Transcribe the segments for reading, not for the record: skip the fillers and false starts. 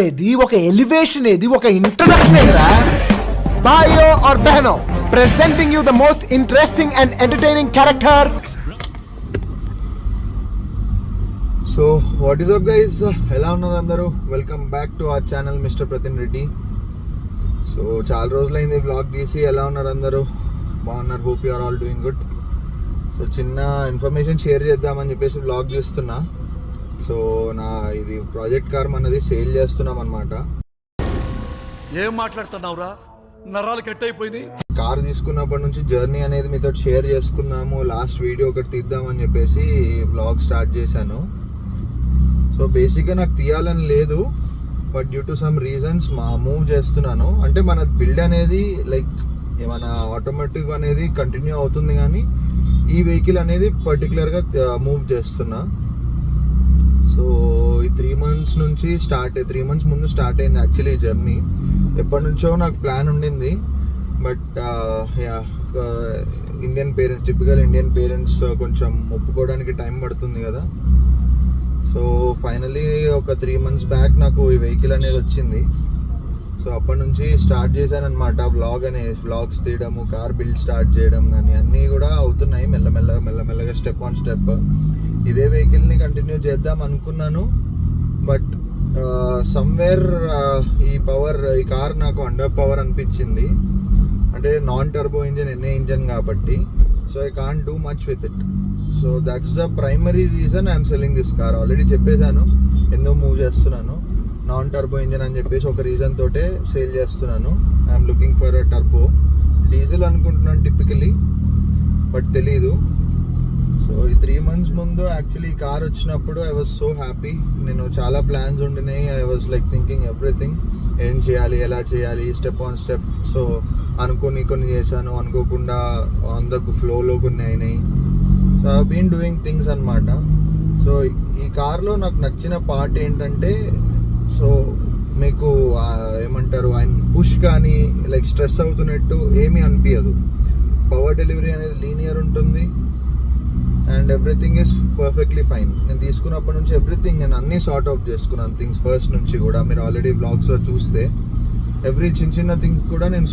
ఏది, ఒక ఎలివేషన్ ఏది, ఒక ఇంట్రడక్షన్ ఏదిరా? బాయో ఆర్ బెహనో, presenting you the most interesting and entertaining character. So what is up guys, ఎలా ఉన్నారు అందరూ? Welcome back to our channel mister Prathin Reddy. So చాలా రోజులైంది వ్లాగ్ తీసి. ఎలా ఉన్నారు అందరూ? బాగున్నారు, hope you are all doing good. So చిన్న ఇన్ఫర్మేషన్ షేర్ చేద్దామని చెప్పేసి వ్లాగ్ చేస్తున్నా. సో ఇది ప్రాజెక్ట్ కార్ మనది, సేల్ చేస్తున్నాం అనమాట. ఏం మాట్లాడుతున్నావురా, నరాలు కట్ అయిపోయింది. కార్ తీసుకున్నప్పటి నుంచి జర్నీ అనేది మీతో షేర్ చేసుకుందాము, లాస్ట్ వీడియో ఒకటి తీద్దామని చెప్పేసి వ్లాగ్ స్టార్ట్ చేశాను. సో బేసిక్గా నాకు తీయాలని లేదు, but due to some reasons move చేస్తున్నాను. అంటే మన బిల్డ్ అనేది లైక్ ఏమైనా ఆటోమేటిక్ అనేది కంటిన్యూ అవుతుంది, కానీ ఈ వెహికల్ అనేది పర్టికులర్గా మూవ్ చేస్తున్నా. సో ఈ 3 months నుంచి 3 months ముందు స్టార్ట్ అయింది యాక్చువల్లీ ఈ జర్నీ. ఎప్పటి నుంచో నాకు ప్లాన్ ఉండింది, but Indian parents, typical Indian parents కొంచెం ఒప్పుకోవడానికి టైం పడుతుంది కదా. సో ఫైనలీ ఒక 3 months బ్యాక్ నాకు ఈ వెహికల్ అనేది వచ్చింది. సో అప్పటి నుంచి స్టార్ట్ చేశాను అనమాట వ్లాగ్స్ తీయడము, కార్ బిల్డ్ స్టార్ట్ చేయడం కానీ అన్నీ కూడా అవుతున్నాయి మెల్లమెల్లగా స్టెప్ ఆన్ స్టెప్. ఇదే వెహికల్ని కంటిన్యూ చేద్దాం అనుకున్నాను, బట్ సమ్వేర్ ఈ కార్ నాకు అండర్ పవర్ అనిపించింది. అంటే నాన్ టర్బో ఇంజన్, ఎన్ఏ ఇంజన్ కాబట్టి. So I can't do much with it. So that's the primary reason I'm selling this car. Already చెప్పేశాను ఎందుకు మూవ్ చేస్తున్నాను. నాన్ టర్బో ఇంజన్ అని చెప్పేసి ఒక రీజన్ తోటే సేల్ చేస్తున్నాను. I'm looking for a turbo. Diesel అనుకుంటున్నాను టిపికలీ, బట్ తెలీదు. సో ఈ 3 months ముందు యాక్చువల్లీ ఈ కార్ వచ్చినప్పుడు ఐ వాజ్ సో హ్యాపీ. నేను చాలా ప్లాన్స్ ఉండినాయి. I was like thinking everything, ఏం చేయాలి, ఎలా చేయాలి, స్టెప్ ఆన్ స్టెప్. సో అనుకోని కొన్ని చేశాను, అనుకోకుండా ఆన్ ద ఫ్లోలో కొన్ని అయినాయి. So I been doing things అనమాట. సో ఈ కార్లో నాకు నచ్చిన పార్ట్ ఏంటంటే, సో మీకు ఏమంటారు, పుష్ కానీ లైక్ స్ట్రెస్ అవుతున్నట్టు ఏమీ అనిపించదు. పవర్ డెలివరీ అనేది లీనియర్ ఉంటుంది and everything is perfectly fine. నేను తీసుకున్నప్పటి నుంచి ఎవ్రీథింగ్ నేను అన్నీ సార్ట్ అవుట్ చేసుకున్నాను థింగ్స్ ఫస్ట్ నుంచి కూడా. మీరు ఆల్రెడీ బ్లాగ్స్లో చూస్తే ఎవ్రీ చిన్న థింగ్ కూడా నేను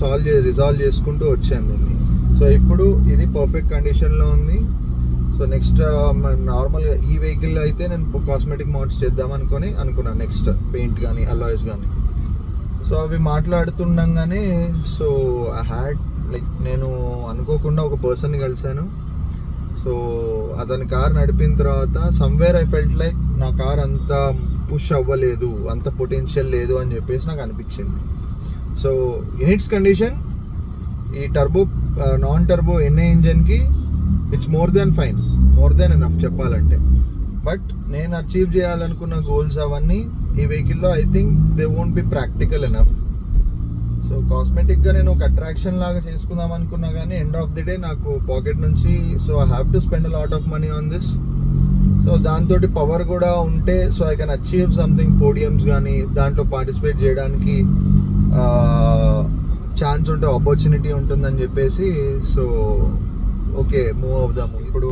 రిజాల్వ్ చేసుకుంటూ వచ్చాను దీన్ని. సో ఇప్పుడు ఇది పర్ఫెక్ట్ కండిషన్లో ఉంది. సో నెక్స్ట్ నార్మల్గా ఈ వెహికల్లో అయితే నేను కాస్మెటిక్ మోడ్స్ చేద్దాం అనుకున్నాను. నెక్స్ట్ పెయింట్ కానీ అలాయ్స్ కానీ. సో అవి మాట్లాడుతుండగానే సో ఐ హ్యాడ్ లైక్ నేను అనుకోకుండా ఒక పర్సన్ని కలిశాను. సో అతని కార్ నడిపిన తర్వాత సమ్వేర్ ఐ ఫెల్ట్ లైక్ నా కార్ అంత పుష్ అవ్వలేదు, అంత పొటెన్షియల్ లేదు అని చెప్పేసి నాకు అనిపించింది. సో ఇన్ ఇట్స్ కండిషన్ ఈ టర్బో నాన్ టర్బో ఎన్ఏ ఇంజన్కి ఇట్స్ మోర్ దెన్ ఎనఫ్ చెప్పాలంటే. బట్ నేను అచీవ్ చేయాలనుకున్న గోల్స్ అవన్నీ ఈ వెహికల్లో I think they won't be practical enough. So కాస్మెటిక్గా నేను ఒక అట్రాక్షన్ లాగా చేసుకుందాం అనుకున్నా, కానీ ఎండ్ ఆఫ్ ది డే నాకు పాకెట్ నుంచి so I have to spend a lot of money on this. So దాంతో పవర్ కూడా ఉంటే so I can achieve something, podiums కానీ దాంట్లో పార్టిసిపేట్ చేయడానికి ఛాన్స్ ఉంటే, ఆపర్చునిటీ ఉంటుందని చెప్పేసి సో ఓకే మూవ్ అవుదాము. ఇప్పుడు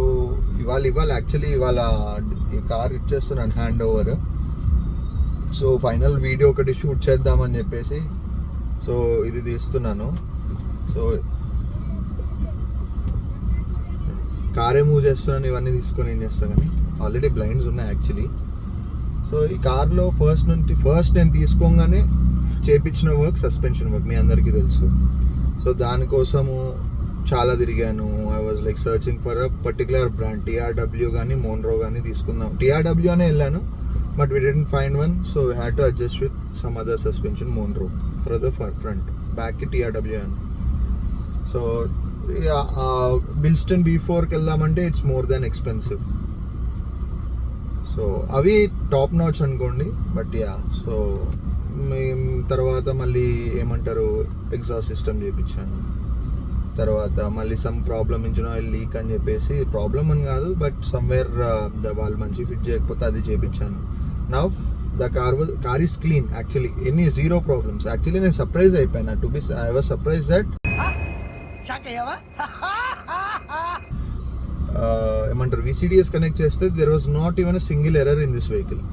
ఇవాళ యాక్చువల్లీ ఈ కార్ ఇచ్చేస్తున్నాను hand over. So final video ఒకటి షూట్ చేద్దామని చెప్పేసి సో ఇది తీస్తున్నాను. సో కారే మూవ్ చేస్తున్నాను, ఇవన్నీ తీసుకొని ఏం చేస్తాను కానీ ఆల్రెడీ బ్లైండ్స్ ఉన్నాయి యాక్చువల్లీ. సో ఈ కార్లో ఫస్ట్ నేను తీసుకోగానే చేపించిన వర్క్ సస్పెన్షన్ వర్క్, మీ అందరికీ తెలుసు. సో దానికోసము చాలా తిరిగాను. I was like searching for a particular brand. TRW కానీ మోన్రో కానీ తీసుకుందాం. TRW అనే వెళ్ళాను, but we didn't find one, so we had to adjust with some other suspension, Monroe for the front. Back ki TRW అని. So బిల్స్టన్ B4కి వెళ్దామంటే it's more then expensive. So అవి top notch అనుకోండి, but so తర్వాత మళ్ళీ ఏమంటారు exhaust system చేయించాను. తర్వాత మళ్ళీ some problem, engine oil leak అని చెప్పేసి, ప్రాబ్లమ్ అని కాదు బట్ సమ్వేర్ వాళ్ళు మంచి ఫిట్ చేయకపోతే అది చేయించాను. Now the car is clean actually, any zero problems. Actually నేను సర్ప్రైజ్ అయిపోయాను. ఐ వాజ్ సర్ప్రైజ్ దట్ ఏమంటారు VCDS కనెక్ట్ చేస్తే there was not even a single error in this vehicle.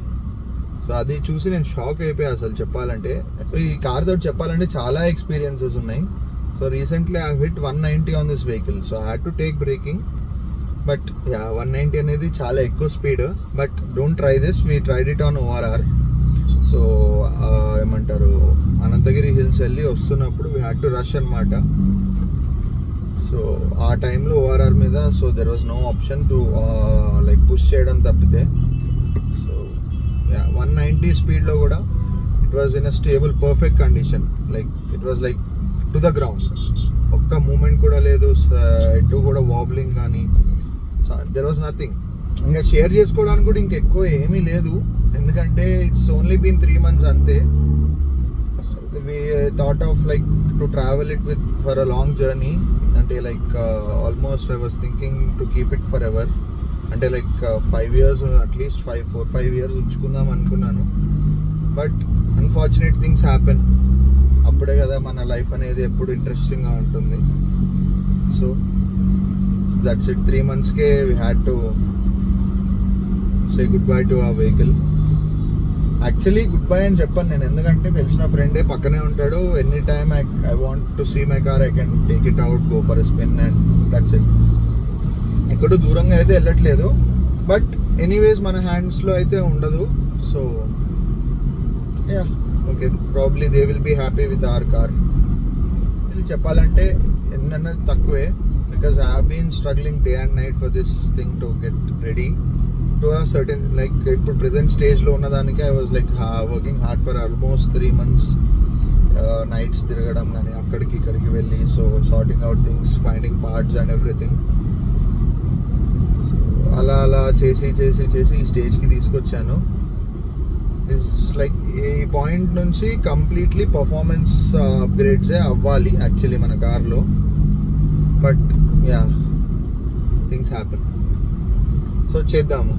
So అది చూసి నేను షాక్ అయిపోయా అసలు చెప్పాలంటే. ఈ కార్ తోటి చెప్పాలంటే చాలా ఎక్స్పీరియన్సెస్ ఉన్నాయి. So recently I hit 190 on this vehicle. So I had to take braking. But ya 190 అనేది చాలా ఎక్కువ speed. But don't try this, we tried it on ORR. So ఏమంటారు, అనంతగిరి హిల్స్ వెళ్ళి వస్తున్నప్పుడు వీ హ్యాడ్ టు రష్ అనమాట. So ఆ టైంలో ORR మీద so there was no option to like push చేయడం తప్పితే. సో 190 స్పీడ్లో కూడా it was in a stable perfect condition. Like it was like to the ground, ఒక్క మూమెంట్ కూడా లేదు, ఎటు కూడా వాబ్లింగ్ కానీ దెర్ వాజ్ నథింగ్. ఇంకా షేర్ చేసుకోవడానికి కూడా ఇంకెక్కువ ఏమీ లేదు, ఎందుకంటే ఇట్స్ ఓన్లీ బీన్ 3 months అంతే. we thought of like to travel it with for a long journey, అంటే like almost I was thinking to keep it forever, అంటే like 5 years అట్లీస్ట్ 4-5 years ఉంచుకుందాం అనుకున్నాను. But unfortunate things happen. అప్పుడే కదా మన life అనేది ఎప్పుడు ఇంట్రెస్టింగ్గా ఉంటుంది. సో దట్స్ ఇట్, 3 monthsకే we had to say goodbye to our vehicle. Actually good bye అని చెప్పాను నేను, ఎందుకంటే తెలిసిన ఫ్రెండే పక్కనే ఉంటాడు. Any time I want to see my car, I can take it out, go for a spin and that's it. ఎక్కడో దూరంగా అయితే వెళ్ళట్లేదు, బట్ ఎనీవేస్ మన హ్యాండ్స్లో అయితే ఉండదు. సో ya okay, probably they will be happy with our car. చెప్పాలంటే ఎన్నన్నా తక్కువే, because I have been struggling day and night for this thing to get ready to a certain, like ఇప్పుడు ప్రెజెంట్ స్టేజ్లో ఉన్నదానికి I was like working hard for almost 3 months. Nights తిరగడం కానీ అక్కడికి ఇక్కడికి వెళ్ళి, so sorting out things, finding parts and everything. అలా అలా చేసి చేసి చేసి ఈ స్టేజ్కి తీసుకొచ్చాను. దిస్ లైక్ ఈ పాయింట్ నుంచి కంప్లీట్లీ పర్ఫార్మెన్స్ అప్గ్రేడ్సే అవ్వాలి యాక్చువల్లీ మన కార్లో. But ya things happen. So చేద్దాము.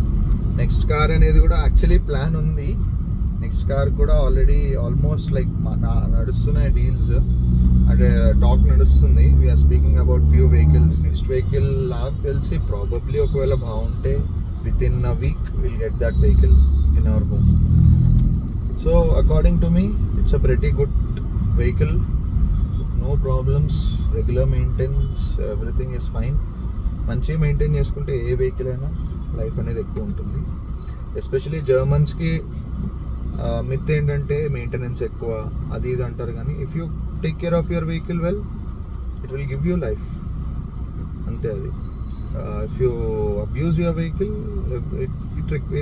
నెక్స్ట్ కార్ అనేది కూడా యాక్చువల్లీ ప్లాన్ ఉంది. నెక్స్ట్ కార్ కూడా ఆల్రెడీ ఆల్మోస్ట్ లైక్ నడుస్తున్నాయి డీల్స్, అంటే టాక్ నడుస్తుంది. We're speaking about few vehicles. Next vehicle నాకు తెలిసి ప్రాబబ్లీ ఒకవేళ బాగుంటే within a week will get that vehicle in our home. So according to me it's a pretty good vehicle, no problems, regular maintenance, everything is fine. మంచిగా maintain చేసుకుంటే ఏ vehicle అయినా life అనేది ఎక్కువ ఉంటుంది. Especially జర్మన్స్కి myth ఏంటంటే maintenance ఎక్కువ అది ఇది అంటారు, కానీ if you take care of your vehicle well it will give you life, అంతే. అది if you abuse your vehicle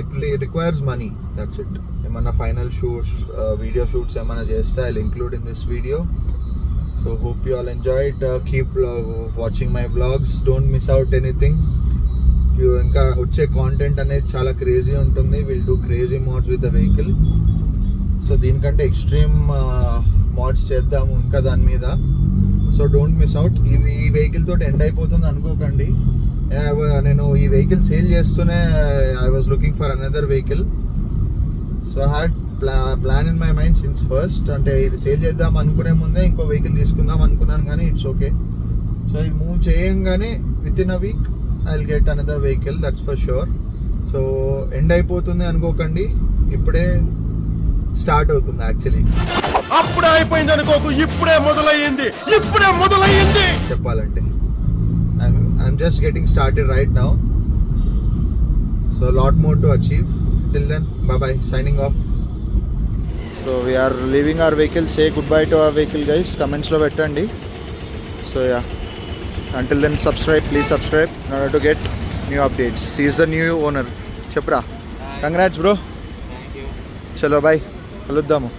it requires money, that's it. ఏమన్నా ఫైనల్ షూట్స్, వీడియో షూట్స్ ఏమైనా చేస్తే I will include in this video. So hope you all enjoyed. Keep watching my vlogs. Don't miss out anything. If you ఇంకా వచ్చే content అనేది చాలా crazy ఉంటుంది. Will do crazy modes with the vehicle. So దీనికంటే extreme modes చేద్దాము ఇంకా దాని మీద. So don't miss out. ఈ వెహికల్ తోటి ఎండ్ అయిపోతుంది అనుకోకండి. నేను ఈ వెహికల్ సేల్ చేస్తూనే I was looking for another vehicle. So I had plan in my mind since first, అంటే ఇది సేల్ చేద్దాం అనుకునే ముందే ఇంకో వెహికల్ తీసుకుందాం అనుకున్నాను, కానీ ఇట్స్ ఓకే. సో ఇది మూవ్ చేయంగానే with in a week I will get another vehicle, that's for sure. So end అయిపోతుంది అనుకోకండి, ఇప్పుడే స్టార్ట్ అవుతుంది యాక్చువల్లీ. అప్పుడే అయిపోయింది అనుకోకు, ఇప్పుడే మొదలయ్యింది చెప్పాలంటే. I'm just getting started right now. So lot more to achieve. Till then bye bye, signing off. So we're leaving our vehicle. Say goodbye to our vehicle guys, కమెంట్స్లో పెట్టండి. So ya, until then subscribe, please subscribe in order to get new updates. He is the new owner. చెప్పురా. Congrats bro. చలో bye, కలుద్దాము.